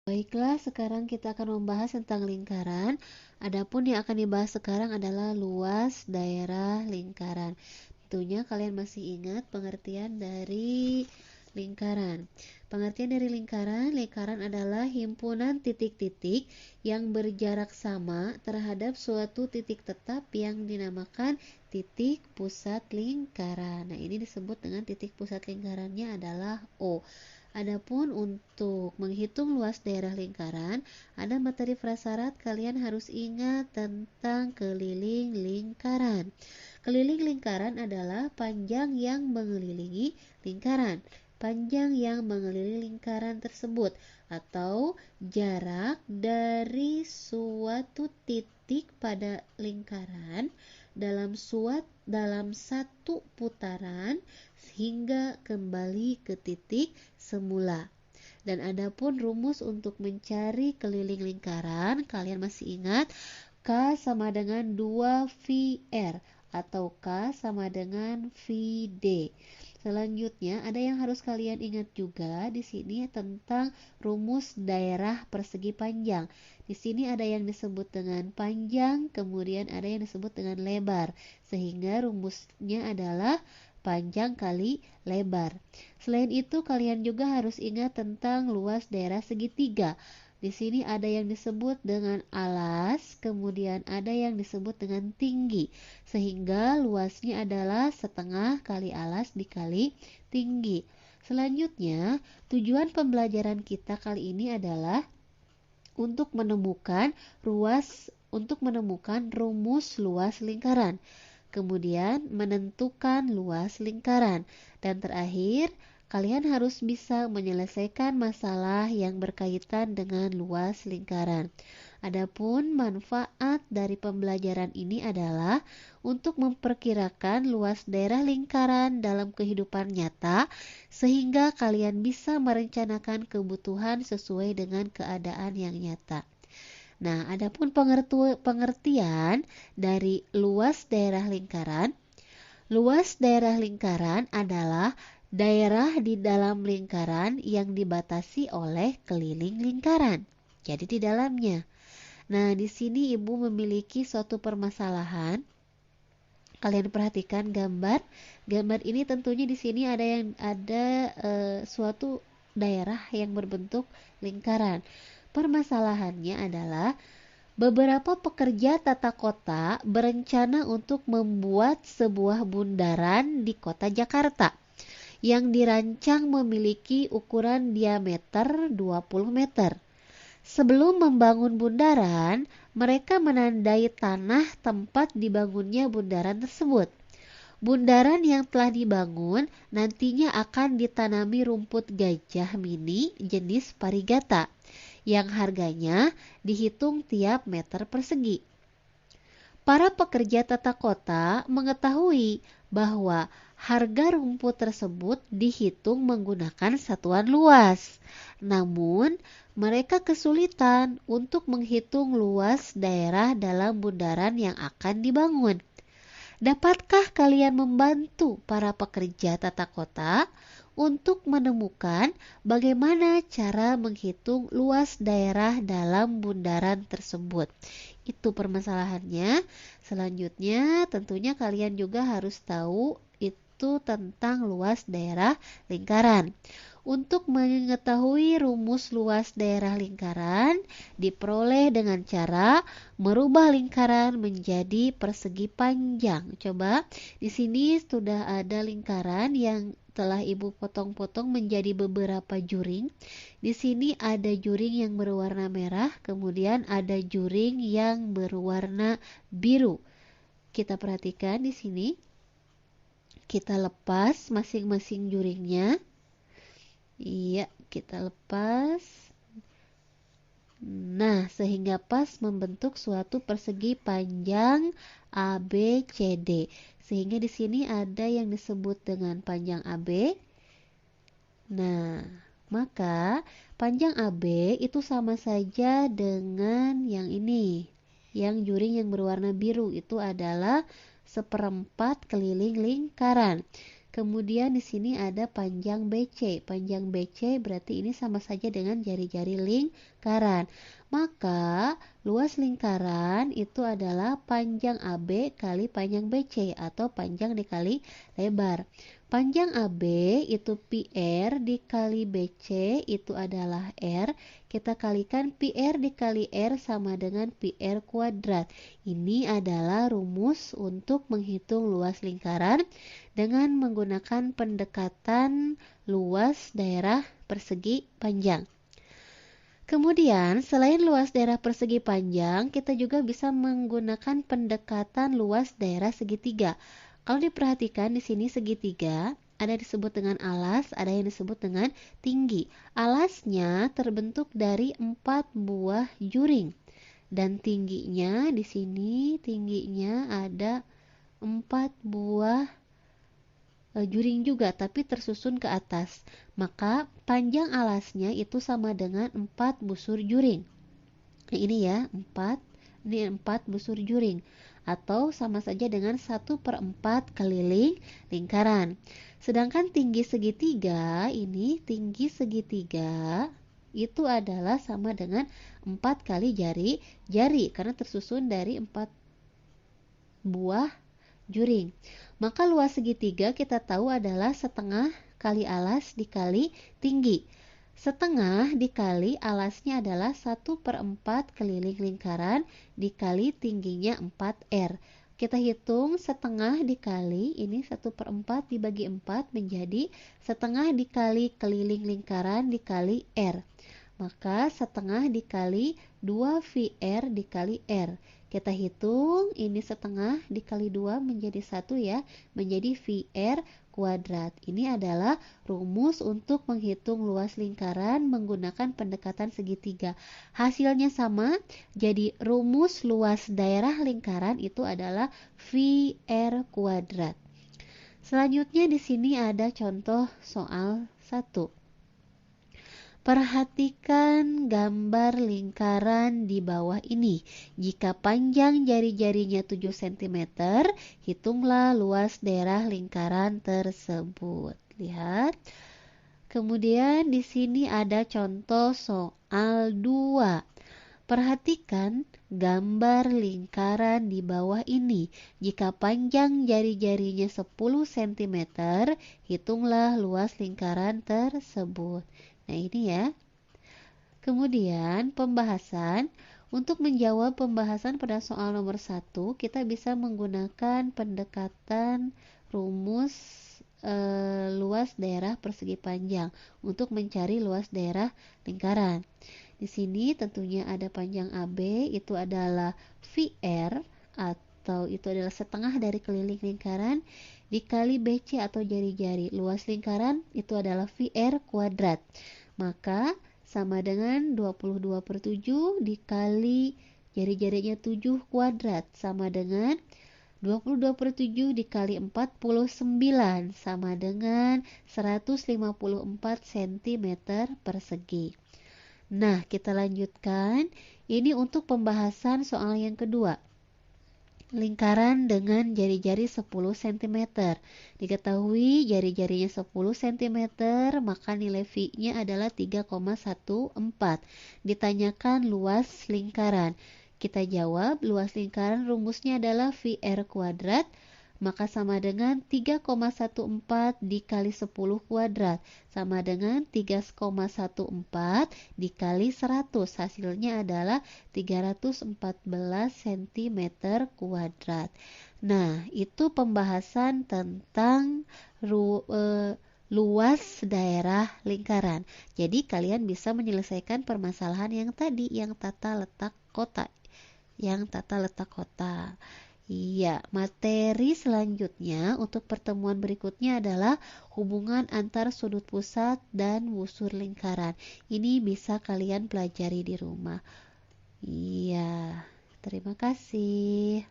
Baiklah, sekarang kita akan membahas tentang lingkaran. Adapun yang akan dibahas sekarang adalah luas daerah lingkaran. Tentunya kalian masih ingat pengertian dari lingkaran. Pengertian dari lingkaran, lingkaran adalah himpunan titik-titik yang berjarak sama terhadap suatu titik tetap yang dinamakan titik pusat lingkaran. Nah, ini disebut dengan titik pusat lingkarannya adalah O. Adapun untuk menghitung luas daerah lingkaran, ada materi prasyarat kalian harus ingat tentang keliling lingkaran. Keliling lingkaran adalah panjang yang mengelilingi lingkaran. Panjang yang mengelilingi lingkaran tersebut atau jarak dari suatu titik pada lingkaran dalam satu putaran hingga kembali ke titik semula. Dan adapun rumus untuk mencari keliling lingkaran, kalian masih ingat K sama dengan 2VR atau K sama dengan VD. Selanjutnya ada yang harus kalian ingat juga di sini tentang rumus daerah persegi panjang. Di sini ada yang disebut dengan panjang, kemudian ada yang disebut dengan lebar. Sehingga rumusnya adalah panjang kali lebar. Selain itu kalian juga harus ingat tentang luas daerah segitiga. Di sini ada yang disebut dengan alas, kemudian ada yang disebut dengan tinggi. Sehingga luasnya adalah setengah kali alas dikali tinggi. Selanjutnya, tujuan pembelajaran kita kali ini adalah untuk menemukan rumus luas lingkaran. Kemudian menentukan luas lingkaran. Dan terakhir, kalian harus bisa menyelesaikan masalah yang berkaitan dengan luas lingkaran. Adapun manfaat dari pembelajaran ini adalah untuk memperkirakan luas daerah lingkaran dalam kehidupan nyata sehingga kalian bisa merencanakan kebutuhan sesuai dengan keadaan yang nyata. Nah, adapun pengertian dari luas daerah lingkaran. Luas daerah lingkaran adalah daerah di dalam lingkaran yang dibatasi oleh keliling lingkaran. Jadi di dalamnya. Nah, di sini Ibu memiliki suatu permasalahan. Kalian perhatikan gambar. Gambar ini tentunya di sini ada suatu daerah yang berbentuk lingkaran. Permasalahannya adalah beberapa pekerja tata kota berencana untuk membuat sebuah bundaran di kota Jakarta yang dirancang memiliki ukuran diameter 20 meter. Sebelum membangun bundaran, mereka menandai tanah tempat dibangunnya bundaran tersebut. Bundaran yang telah dibangun nantinya akan ditanami rumput gajah mini jenis parigata yang harganya dihitung tiap meter persegi. Para pekerja tata kota mengetahui bahwa harga rumput tersebut dihitung menggunakan satuan luas. Namun, mereka kesulitan untuk menghitung luas daerah dalam bundaran yang akan dibangun. Dapatkah kalian membantu para pekerja tata kota untuk menemukan bagaimana cara menghitung luas daerah dalam bundaran tersebut? Itu permasalahannya. Selanjutnya, tentunya kalian juga harus tahu itu tentang luas daerah lingkaran. Untuk mengetahui rumus luas daerah lingkaran diperoleh dengan cara merubah lingkaran menjadi persegi panjang. Coba di sini sudah ada lingkaran yang telah Ibu potong-potong menjadi beberapa juring. Di sini ada juring yang berwarna merah, kemudian ada juring yang berwarna biru. Kita perhatikan di sini. Kita lepas masing-masing juringnya. Iya, kita lepas. Nah, sehingga pas membentuk suatu persegi panjang ABCD. Sehingga di sini ada yang disebut dengan panjang AB. Nah, maka panjang AB itu sama saja dengan yang ini. Yang juring yang berwarna biru itu adalah seperempat keliling lingkaran. Kemudian di sini ada panjang BC. Panjang BC berarti ini sama saja dengan jari-jari lingkaran. Maka luas lingkaran itu adalah panjang AB kali panjang BC atau panjang dikali lebar. Panjang AB itu PR dikali BC itu adalah R. Kita kalikan PR dikali R sama dengan PR kuadrat. Ini adalah rumus untuk menghitung luas lingkaran dengan menggunakan pendekatan luas daerah persegi panjang. Kemudian, selain luas daerah persegi panjang, kita juga bisa menggunakan pendekatan luas daerah segitiga. Kalau diperhatikan di sini segitiga, ada disebut dengan alas, ada yang disebut dengan tinggi. Alasnya terbentuk dari 4 buah juring. Dan tingginya di sini ada 4 buah juring juga, tapi tersusun ke atas. Maka panjang alasnya itu sama dengan 4 busur juring. Nah, ini ya, 4 busur juring. Atau sama saja dengan 1/4 keliling lingkaran. Sedangkan tinggi segitiga itu adalah sama dengan 4 kali jari karena tersusun dari 4 buah juring. Maka luas segitiga kita tahu adalah setengah kali alas dikali tinggi. Setengah dikali alasnya adalah 1/4 keliling lingkaran dikali tingginya 4R. Kita hitung setengah dikali, ini 1/4 dibagi 4 menjadi setengah dikali keliling lingkaran dikali R. Maka setengah dikali 2VR dikali R. Kita hitung, ini setengah dikali 2 menjadi 1 ya, menjadi VR kuadrat. Ini adalah rumus untuk menghitung luas lingkaran menggunakan pendekatan segitiga. Hasilnya sama, jadi rumus luas daerah lingkaran itu adalah VR kuadrat. Selanjutnya di sini ada contoh soal 1. Perhatikan gambar lingkaran di bawah ini. Jika panjang jari-jarinya 7 cm, hitunglah luas daerah lingkaran tersebut. Lihat. Kemudian di sini ada contoh soal 2. Perhatikan gambar lingkaran di bawah ini. Jika panjang jari-jarinya 10 cm, hitunglah luas lingkaran tersebut. Nah, ini ya. Kemudian pembahasan. Untuk menjawab pembahasan pada soal nomor 1, kita bisa menggunakan pendekatan rumus luas daerah persegi panjang untuk mencari luas daerah lingkaran. Di sini tentunya ada panjang AB, itu adalah VR atau itu adalah setengah dari keliling lingkaran dikali BC atau jari-jari. Luas lingkaran itu adalah VR kuadrat. Maka sama dengan 22/7 dikali jari-jarinya 7 kuadrat sama dengan 22/7 dikali 49 sama dengan 154 cm persegi. Nah, kita lanjutkan. Ini untuk pembahasan soal yang kedua. Lingkaran dengan jari-jari 10 cm. Diketahui jari-jarinya 10 cm, maka nilai V-nya adalah 3,14. Ditanyakan luas lingkaran. Kita jawab, luas lingkaran rumusnya adalah VR kuadrat, maka sama dengan 3,14 dikali 10 kuadrat sama dengan 3,14 dikali 100. Hasilnya adalah 314 cm kuadrat. Nah, itu pembahasan tentang luas daerah lingkaran. Jadi kalian bisa menyelesaikan permasalahan yang tadi, yang tata letak kota. Iya, materi selanjutnya untuk pertemuan berikutnya adalah hubungan antar sudut pusat dan busur lingkaran. Ini bisa kalian pelajari di rumah. Iya, terima kasih.